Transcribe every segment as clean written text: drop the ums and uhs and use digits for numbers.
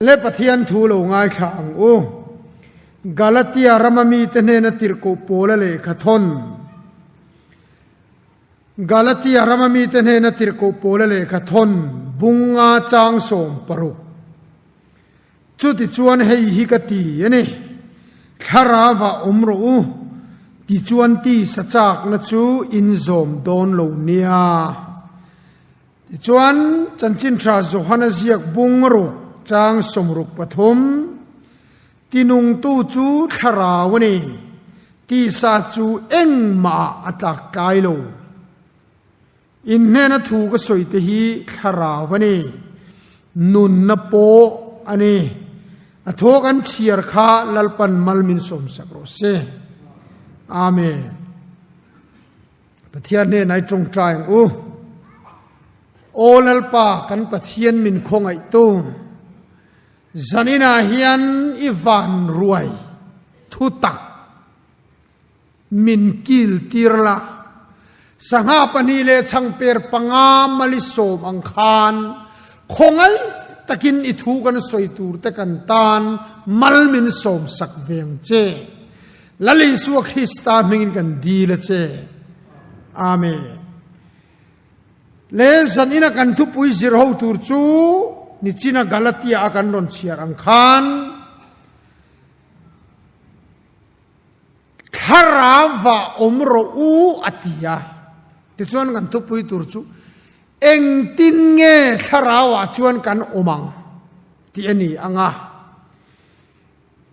le pathian thu lo ngai khang u Galatia ramami tene na tirko pola le khathon Galatia ramami tene na tirko pola le khathon bunga chang som paru chuti chuan hei hi ka ti ani kharawa umro u ti chuan ti sachak na chu in zom don lo nia ti chuan chanchin thra zohana ziak bungro chang somruk pathum tinung tu chu tharawani ti sa chu engma atlak kai lo in ne na thu ka soite hi tharawani nun na po ani athokan chiar kha lalpan malmin som sakro se amen pathian ne nai trong trying u olalpa kan pathian min khongai tu zanina hian ivan ruai thutak min kil tirla sanga pani le changper panga malisom ang khan khongai takin ithu kan soitur te kan tan malmin som sak veng che lali su Krista mingin kan dile che amen le zanina kan thu pui zir ho tur chu ni china Galatia akan ron chiar ang khan kharawa omro u atia ti chuan kan thu pui tur chu eng tin nge kharawa chuan kan omang ti ani anga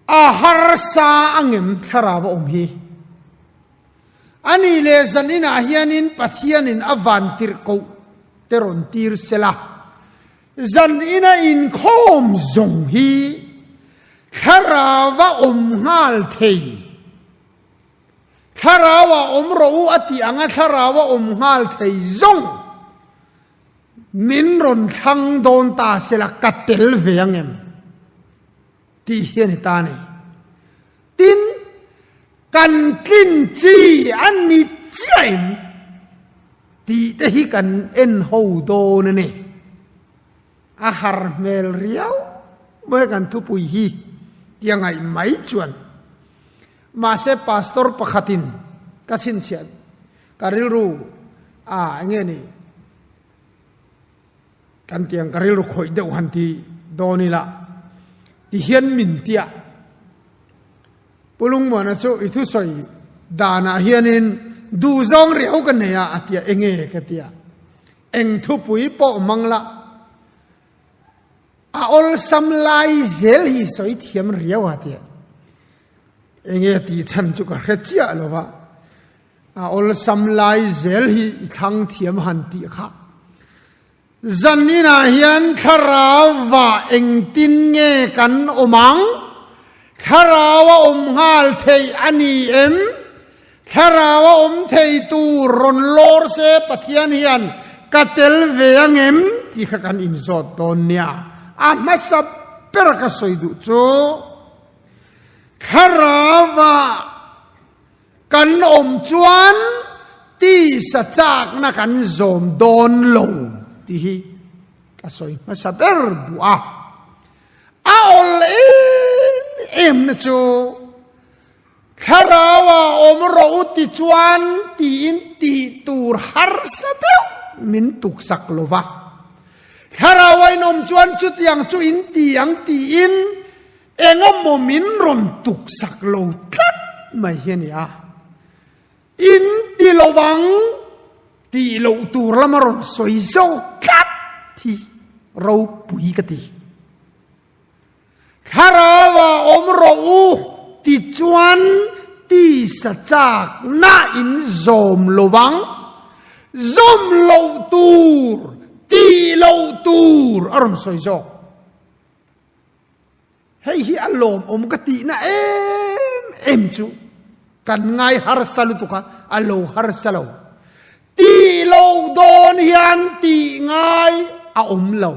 a harsa angem kharawa om hi ani le zanina hianin pathianin avantir ko teron tir sela zan ina in khom zong hi kharawa om ngal thei kharawa om ro u ati anga kharawa om ngal thei zong min ron thang don ta sela katel veangem ti hian ta ni tin kan kin chi ani chain ti te hi kan en ho do na ni a har mel riau mo kan thu pui hi tiangai mai chuan ma se pastor pakhatin kasin siat karil ru nge ni kan tiang karil ru khoi deuh han ti donila ti hian min tia pulung mo na chu ithu soi dana hianin du zong riau kan ne ya atia enge ka tia eng thu pui po mangla a ol sam lai zel hi soi thiam riau atia enge ti chan chu ka rechia lova a ol sam lai zel hi thang thiam han ti kha zanina hian kharawa eng tin nge kan omang kharawa om ngal thei ani em kharawa om thei tu ron lor se pathian hian katel veangem ti kha kan in zot don nia a masa per ka soidu chu kharawa kan om chuan ti sa chak na kan zom don lo ti hi ka soi masa ber dua a ol em na chu kharawa om ro uti chuan ti in ti tur har sa teu min tuk sak lova kharawa nom chuan chu tiang chu in ti ang ti in engom mo min ron tuk sak lo tlat mai hian ya in ti lowang ti lo tur lamaron soi zo kat ti ro pui ka ti kharawa om ro u ti chuan ti sa chak na in zom lowang zom lo tur ti lo tur aron soi zo hei hi alom om ka ti na em chu kan ngai har salu tu ka alo har salo ti lo don hian ti ngai a om lo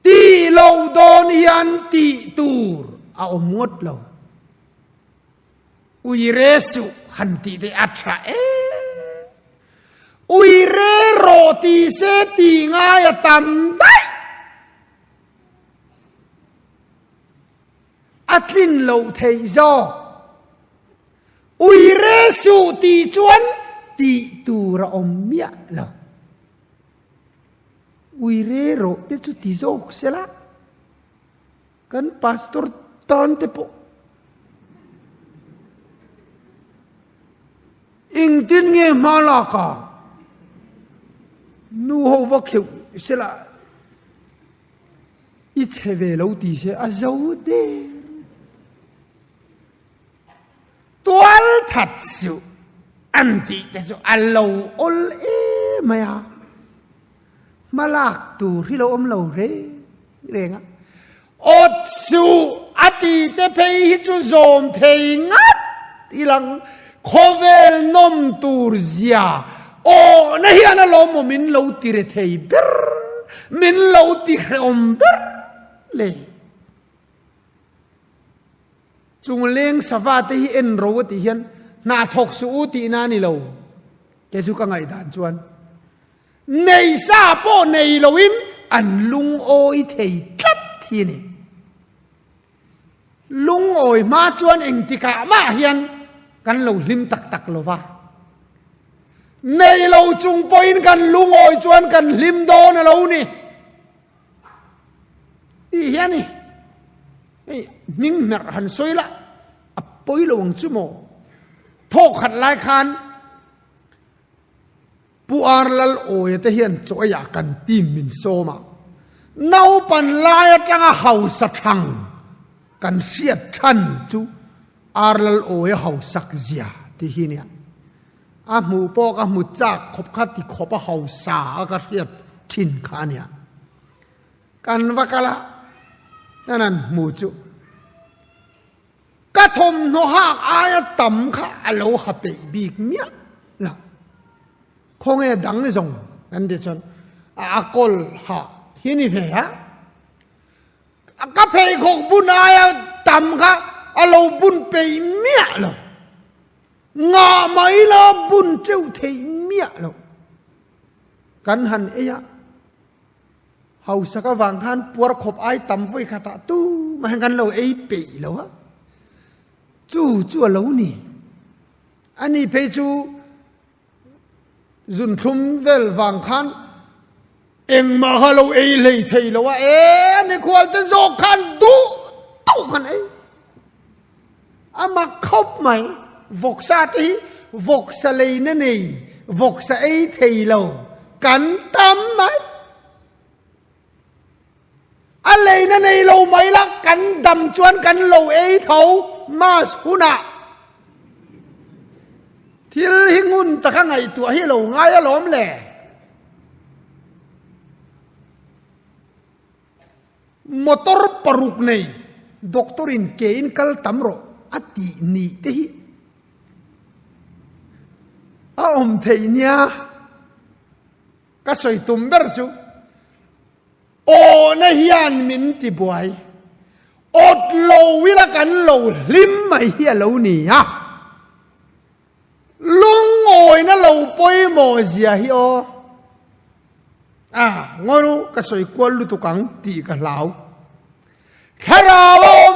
ti lo don hian ti tur a om ngot lo ui resu han ti de atra ui re ro ti se ti ngai a tam dai อัตลินโลเทยออุยเรสูตีจวนตีตูระอมเมียละอุยเรโรเตจุติโซกเสละกันพาสตอร์ตอนเตปอิงตินเงมาลากานูฮาวะเขวเสละอิเชเวโลตีเสอาจาวเดตัวทัดสุอันติเตสุอัลโลอลเอมายามาลากตูที่เราอมเราเรงอ่ะอดสุอติเตเพย์จูโจมเทงัดอีหลังโคเวนอมตูร์เซียโอ้นี่อันนั้นเราโมมินเราตีเรเทยเบรมินเราตีเรอมเบรเลยจุงเลี้ยงสวัสดิ์เอ็นรู้ที่เห็นนาทกสูตีนานี่เราแกสุกังไงด่านชวนในซาโปในโลวินอันลุงโอยเทยทัดทีนี่ลุงโอยมาชวนเองติกามาเฮียนกันเราลิมตักโลวะในเราจุงปอยกันลุงโอยชวนกันลิมโดนเรานี่อีเฮียนี่มิงเมรหันสวยละปอยลงจุโมทกขัดลายคันปูอาร์ลลโอยเตเฮียนจอยากันตีมินโซมาเนาปันลายจังเฮาสักทังกันเสียทันจูอาร์ลลโอยเฮาสักเสียที่ฮีเนี่ยอาหมูปอกอาหมูจักขบขัดที่ขบเฮาสาก็เสียทินขาเนี่ยกันวักละนั่นหมูจูกระทมโนหากอายต่ำข้าอโลหะเปบีกเมียนะคงจะดังส่งนั่นเดี๋ยวฉันอากลฮะที่นี่เพะก็เพย์ของบุญอายต่ำข้าอโลบุญเปเมียหรองาไม่ละบุญเจ้าเทเมียหรอกันหันเอียเฮาสักวางหันปวดขบไอต่ำไว้ขตาตู้มาให้กันเราเอเปย์แล้วฮะจู่เรานี่อันนี้เพจูจุนทุ่มเวลวางขันเอ็งมาฮาเราเอเลยเทยแล้วว่าอันนี้ควรจะโจกันตู้กันอามาคบไหมวกซาตีวกสเลยนั่นเองวกซาเอเทยเรากันตามไหมอะไรนั่นเองเราไม่ละกันดำจวนกันเราเอเท่ามาสุนะที่หิงุนตะข้างไงตัวให้เราง่ายล้อมแหล่มอเตอร์ปรุกในด็อกเตอรินเกอินคัลตัมโรอตินีเตหิอาอมเทียนก็สวยตุ่มเบอร์จูโอ้นายยันมินติบวยอดโลวิลกันโลลิมไม่เฮียโลนี่ฮะลุงโอยนะโลปอยโมเสียฮิโองอรู้ก็สวยกวนลุตุกังตีกันเหลาแค่เรา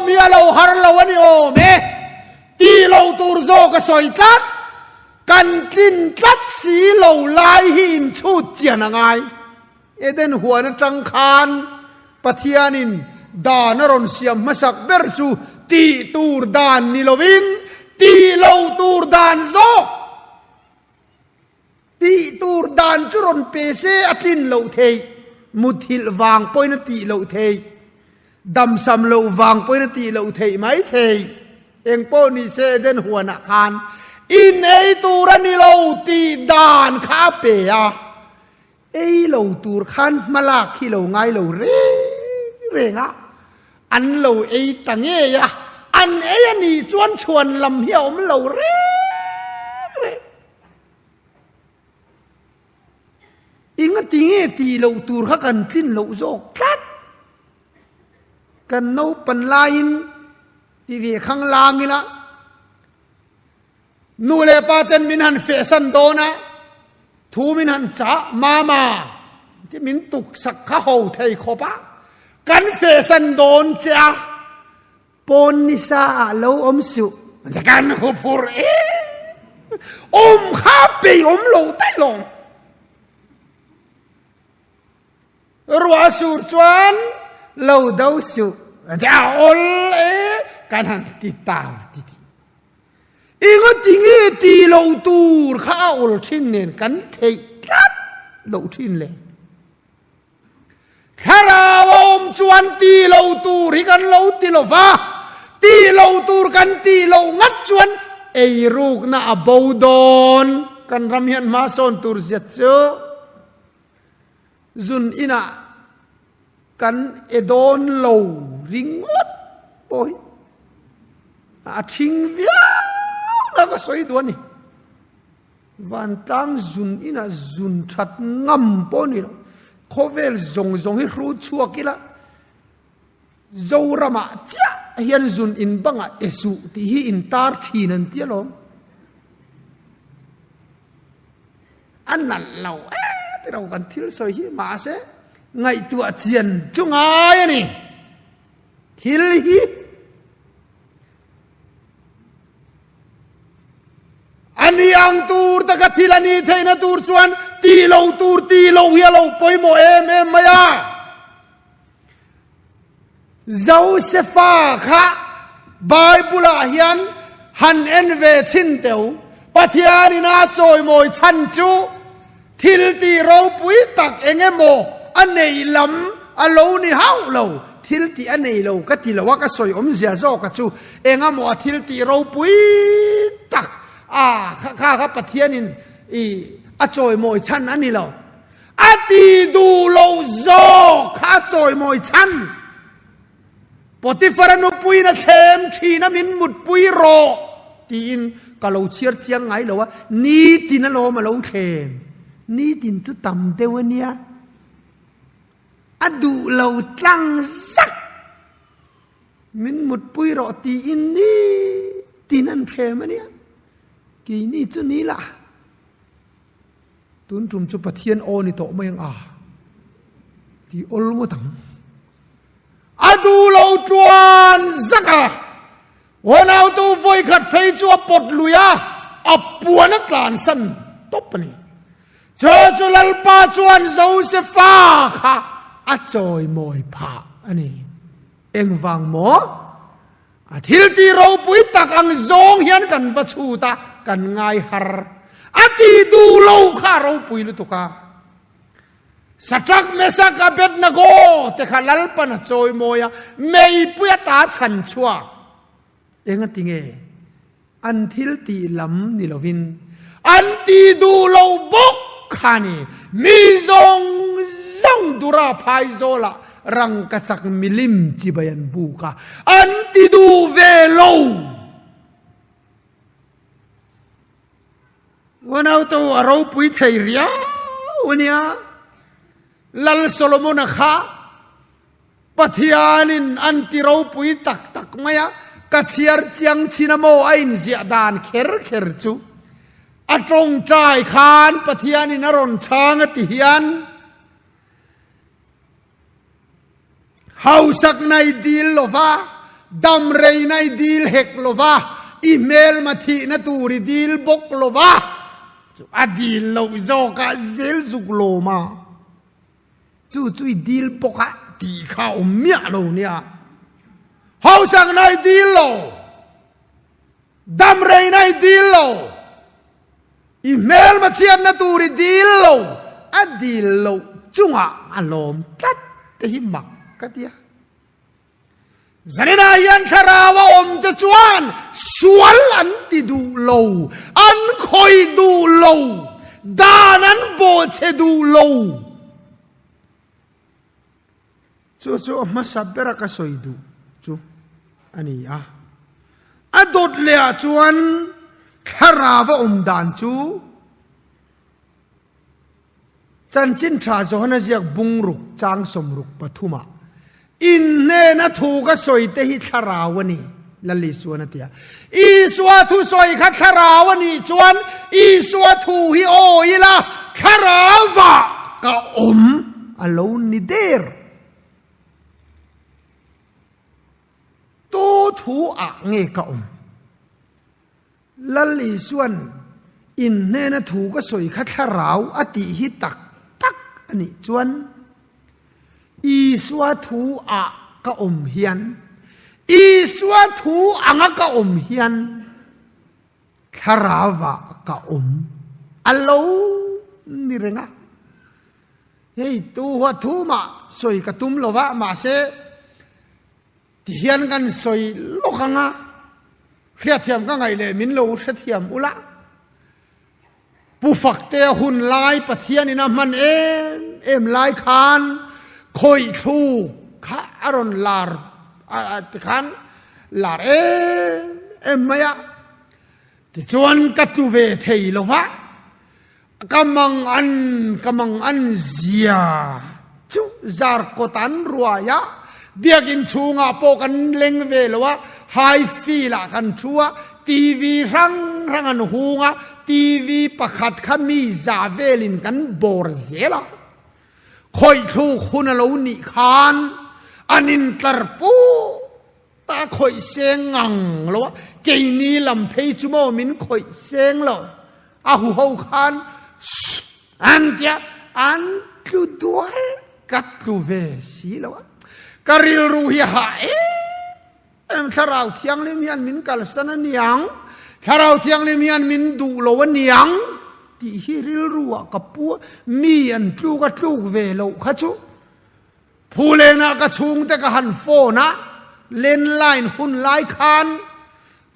เมียเราฮาร์เราวันนี้โอเมตีเราตูร์โซก็สวยตัดกันกินตัดสีเราลายหินชุดเจียนง่ายเอเดนหัวนัจังคานปะเทียนินดานรอนเสียมมาสักเบรจูตีตูร์ดานนิโลวินตีเราตูร์ดานโซตีตูร์ดานจุรนเปเซอตินเราเทยมุทิลวางปอยนตีเราเทยดำซ้ำเราวางปอยนตีเราเทยไม่เทยเองปอนิเซเดนหัวนักคานอินเอตูรันิเราตีดานข้าเปียเอเราตูร์ขันมาลากที่เราไงเราเร่งอ่ะอันเราเอตังเอยะอันเอนี่ชวนลำเหี่ยวมันเราเร่อิงติงเอตีเราตูร์ขักันทิ้นเราโจกัดกันโนปันลายินที่เวขังลางนี่ละนูเลปาเตนมินหันเฟสันโดนะทูมินหันจ้ามาที่มินตุกสักข้าวไทยขบะกันเฟสันโดนจ้า ปนนิสาเราอมสุแต่การหุบพูดข้าไปโลใต้ลงรัวสุดจวนเราดาวสุแต่การหันติดตาติดอีกทีนี้ตีเราตูร์ข้าอุลชินเนนกันเทกัดเราชินเลยข้าราวจวนตีเราตูร์กันเราตีเราฟ้าตีเราตูร์กันตีเรางัดจวนไอรูกน่าบาวดอนกันรำยันมาสอนตูร์เสียเจ้าจุนอินะกันเอดอนเราริงอดโอ้ยทิ้งเวียแล้วก็สวยตัวนี่วันตั้งจุนอินะจุนชัดงำปอนี่เขาเวลจงให้รู้ชัวกิละเจ้ารามาจ้าเฮียนจุนอินบังเอสุที่อินตาร์ทีนันเตียลมอันนั้นเราที่เรากันทิลสอยมาเสไงตัวเจียนจุงไงนี่ทิลฮีอันนี้อังตูร์ตะกัดทิลานีเทนตูร์ชวนตีโลตูร์ตีโลเฮียโลปอยโมเอมมายาโจเซฟาค่ะไบเบิลเฮียนฮันเอ็นเวชินเตวปะเทียนินาโจยโมยชันจูทิลตีเราปุยตักเองโมอันนี้ลำอันโลนี่ฮาวโลทิลตีอันนี้โลก็ตีโลว่าก็สวยเสียโซก็จูเองโมทิลตีเราปุยตักข้าครับปะเทียนินอาโจยโมยชันอันนี้โลอาตีดูโลโซข้าโจยโมยชันปฏิฟานุปุยนะเทมทีน้ำมินมุดปุยโรตีอินก็เราเชียร์เจียงไงเหรอวะนี่ตีนั่นโลมาเราเทมนี่ตินจุดต่ำเดวเนียอดูเราตั้งสักมินมุดปุยรอตีอินนี่ตีนั่นเทมเนี่ยกี่นี่จุดนี้ล่ะตุนจุ่มจุปะเทียนโอนี่โตไม่ยังที่อลมุตังอดูเราจวนสักวันเอาตัวไฟขัดเพยจัวปดลุยอับปวนักลานสันตบนี่เจอจุลปาจวนโจเซฟาค่ะอาจอยมอยผาอันนี้เอ็งฟังหมอทิลตีเราปุยตักอังจงเฮียนกันวัชูตากันไงฮาร์อาตีดูเราข้าเราปุยลุตุกาสตักเมสักเบ็ดนโกแต่ข้าลัลปนจอยมอยไม่ปุยตาฉันชัวเอ็งติงอันทิลตีลำนิลวินอันตีดูเราบกขานีมีจงดุราพายโซละรังกระจักมิลิมจิบยันบุกะอันติดูเวโลวันเอาตัวเราปุยเทียวันนี้ลัลโซโลมอนข้าปัทยานินอันติเราปุยตักมายะกัจเชียร์จังชินาโมไอ้นิเสียดานเคร์จูอัตรงใจขานปะเทียนินรนช้างติเฮียนเฮาสักในดีลโลวาดำเรยในดีลเฮกโลวาอีเมลมาทีนตูริดีลบกโลวาอดีลโลโซกาเซลซุกโลมาจู่ดีลบกะตีข้าวเมียโลเนี่ยเฮาสักในดีลโลดำเรยในดีลโลอีเมลมาเชียนนตูริดีลโลอดีลโลจุงะอารมณ์กัดเตหิมักกัดยาจันนายันคาราวะจะจวนสวนอันติดูโลอันคอยดูโลดานันโบเชดูโลจู่มาสับเบรักสอยดูจู่อันนี้อดดเลียจวนคาราวะดานจู่จันจินทราโจฮันเจียกบุงรุกจางสมรุกปฐุมาอินเนนะทูกสอยเตหิคาราวนีลลิสวนเตียอีสวาทูสอยคาราวนีจวนอีสวาทูฮิโออิละคาราวะกะอมอโลนิเดร์ต ตูถูอ่ะเงกะลัลลีส่วนอินเนนถูก็สวยคัดขราวอติหิตักตักอันนี้จวนอีสวถูอ่ะกะเฮียนอีสวถูอ่ะกะเฮียนขราวะกะอัลโลนี่เรงะเฮ้ยตูหัวถูมาสวยกะตุมโลวะมาเสที่เฮียนกันสวยโลกังะเครียดเทียมก็ไงเลยมินโลเสถียมอุละผู้ฝักเตะหุ่นลายปะเทียนี่นะมันเอ็มลายคานคอยทูข้าอรอนลาร์คานลาร์เอ็มไม่อะที่ชวนกัตตุเวเทยโลวะกำมังอันเสียจุจาร์กตันรัวยะเบียกินชูงาโปกันเล็งเวลวะไฮฟีละกันชัวทีวีรังอันหูงะทีวีประคัดขมีซาเวลินกันบอร์เซละคอยทูคุณเรานิคานอันินตรปูตาคอยเซงังละวะเกนีลำเพยจุโมมินคอยเซงละอาหูเฮาคานอันเดียอันทุดวลกัตลูเวสีละวะกริลรูฮิฮาถ้าเราเที่ยงลิมีอันมินกัลสนันยังถ้าเราเที่ยงลิมีอันมินดูโลวันยังที่ฮิริลรัวกับปัวมีอันจูกับจูเวโลขจูผู้เล่นกับชุงแต่กับหันโฟนะเล่นไลน์หุ่นไลน์คาน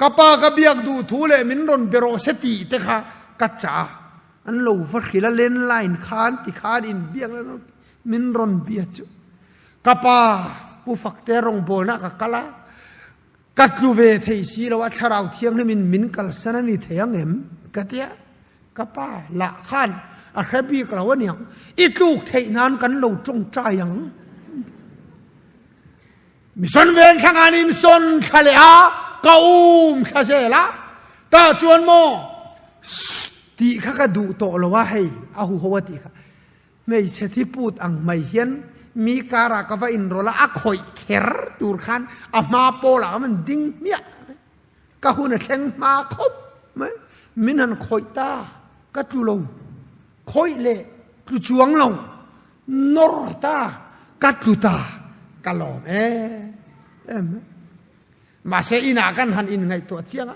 กับปากกับเบียกดูทูเลมินรอนเบโรเซติแต่ค่ะกัจจาอันโลฟักขิละเล่นไลน์คานที่คานอินเบียกแล้วมินรอนเบียจูกับปาผู้ฝักเตรงโบนะกับกะละกัดลูเวเทสีแล้วว่าถ้าเราเที่ยงนี่มินกัลสนันนี่เทียงเอ็มกัดเยะกับป้าละขันอาแคบีกล่าวว่าเนี่ยอีลูกเทนานกันเราจงใจยังมิสันเวนข้างอันอินซนทะเลอาเก้าชาเซละตาจวนโมตีข้าก็ดูโตแล้วว่าให้อาหูหัวตีค่ะไม่ใช่ที่พูดอังไม่เห็นมีการากว่าอินโรละอักคอยเขรตูรขันอามาโปละมันดิ้งเมียก็หุ่นแข็งมาคบไหมมินันคอยตาก็จุลงคอยเละจุจวงลงนอร์ตาก็จุตากะลอมมาเสียอินากันหันอินไงตัวเชียง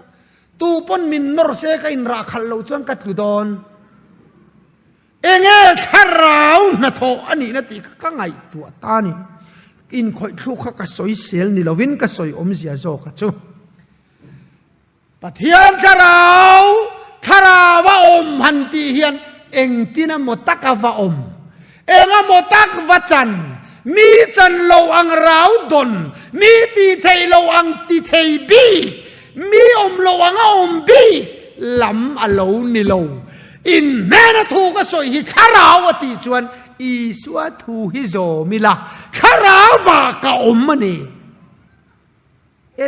ตูปนมินนอร์เซก็อินราคัลเราจวนก็จุดอนเองข้าเราหน้าโถอันนี้นาทีก็ไงตัวตานี่อินคอยทุกข์ก็สวยเสียนี่เราวินก็สวยเสียโจก็จูปะเทียนข้าเราว่าหันตีเฮียนเองที่นั่นหมดตักว่าเองหมดตักว่าจันมีจันโลอังเราดนมีตีเทยโลอังตีเทยบีมีโลอังบีลำอโลนิโลอินแน่นะทูก็สวยฮิคาราวติจวนอีสวทูฮิโซมิลาคาราวากะมันนี่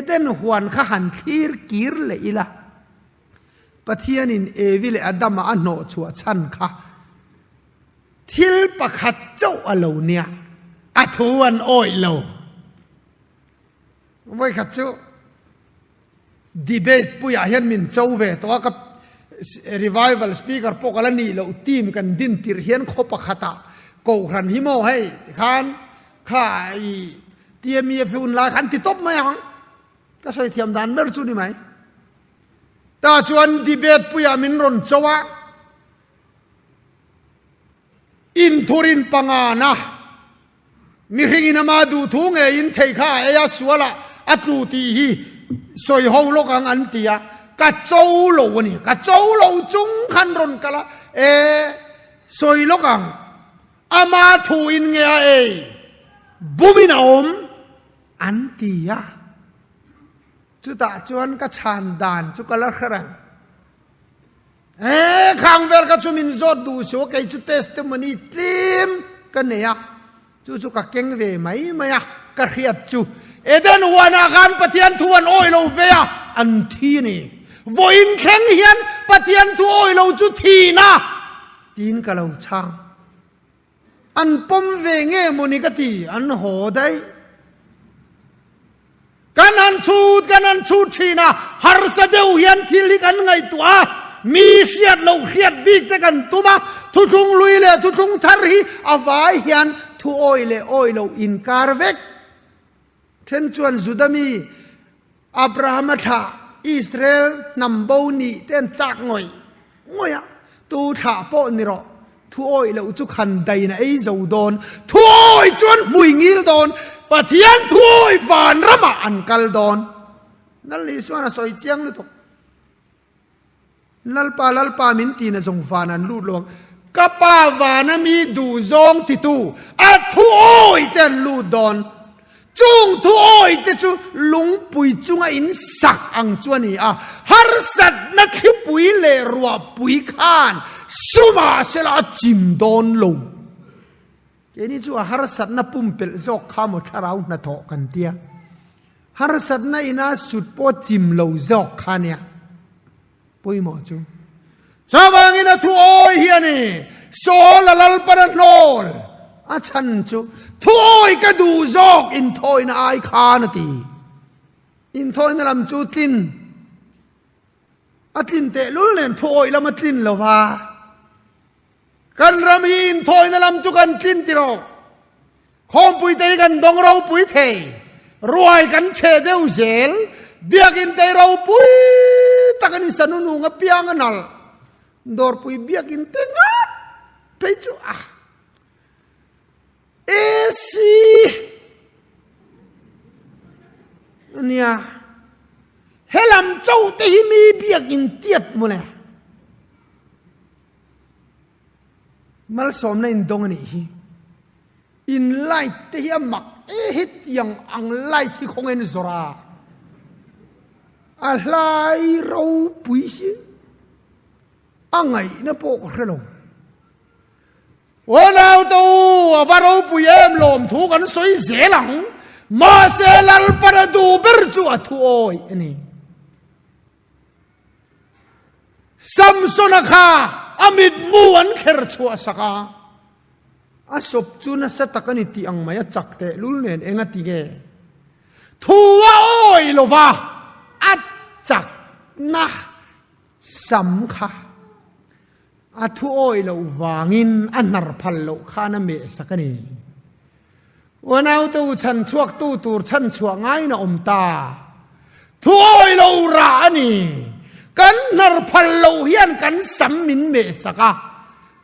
เดนหวนขหันกีร์เลยอีละปะเทียนินเอวิเลอดัมอันโนชัวชันค่ะทิลปะขัดเจ้าอโลเนี่ยอัทวนโอยโลไว้ขัดเจ้าดีเบตปุยอาเห็นมินเจ้าเวตัวกับrevival speaker พวกอะไรนี่เราทีมกันดินติรเฮียนคบปะขตาโกขันหิโมให้ขันข้าเตียมีฟิวน์ลาขันติตบไหมยังก็ใส่เทียมดันเบอร์จูนี่ไหมแต่ชวนดีเบตปุยามินรอนจวะอินทุรินปังานะมีริงินามาดูทุ่งอินเทข้าเอยาสวละอัตลูตีฮีสวยห้องโลกังอันตียกัดโจโลนี่กัดโจโลจุงขันรนกะละสวยโลกังอามาทูอินเงยบุมินาอมอันตียะจุดตาจวนกัชานดานจุกละครังข้างเวลกัจุมินจอดดูโชว์กัยจุดเทสต์มันนี่ทีมกันเนี่ยจุกะเก่งเวไหมไม่อะกระเรียบจุเดนวานาการปะเทียนทวนโอยโลเวียอันที่นี่wohin keng hian pathian thu oi lo chu thi na tin ka lo chang an pom ve nge moni ka ti an ho dai kanan chut thina har sa deu hian thil hi kan ngai tua mi hriat lo hriat bik te kan tuma thu thung lui le thu thung thar hi avai hian thu oi lo in kar vek then chuan Judami Abraham tha Israel nambo ni ten chak ngoya tu tha po ni ro thu oi lo chu khan dai na ei zo don thu oi chuan mui ngil don pathian thu oi van rama an kal don nal li suana soi chiang lu to lalpa min ti na zong van an lu long kapa vana mi du zong ti tu a thu oi ten lu don chung thu oi te chu lung pui chunga in sak ang chuani a har sat na thi pui le ruwa pui khan suma sela chim don lo ke ni chu har sat na pumpel zok khamo tharau na tho kan tia har sat na ina sut po chim lo zok khania pui mo chu chawang ina thu oi hiani so la lal para nol a chan chu thôi cái đủ dọc in thôi na ai kha na ti in thôi na làm chu tin a tin te lul nen thôi lam a tin lo va kan ram in thôi na lam chu kan tin ti ro khom pui te kan dong ro pui the ruai kan che deu zel biak in te ro pui takan sanu nu nga piang anal dor pui biak in te nga pe chu esi ania helam chau te hi mi biak in tiat mo le mal som na in dong ni hi in light te hi mak hit yang ang light hi khong en zora a lai ro pui si angai na po ko relo nào tu varo puyem lom thu kan soi zelang ma selal para du berju athu oi ani samsona kha amit muan kher chua saka asop chuna satakani ti ang maya chakte lulnen engati ge thu oi lova at chak na sam kha a thu oi lo wangin anar phal lo khana me sakani wanau tu chan chuak tu tur chan chuak ngai na omta thu oi lo ra ani kan nar phal lo hian kan sam min me saka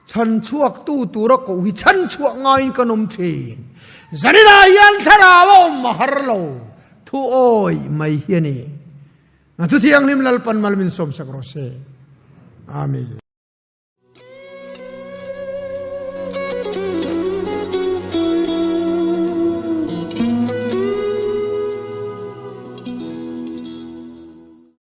chan chuak tu tur ko hi chan chuak ngai kanom thi zanina yan thara wa mahar lo thu oi mai hiani tu thiang lim lal pan mal min som sakro se amen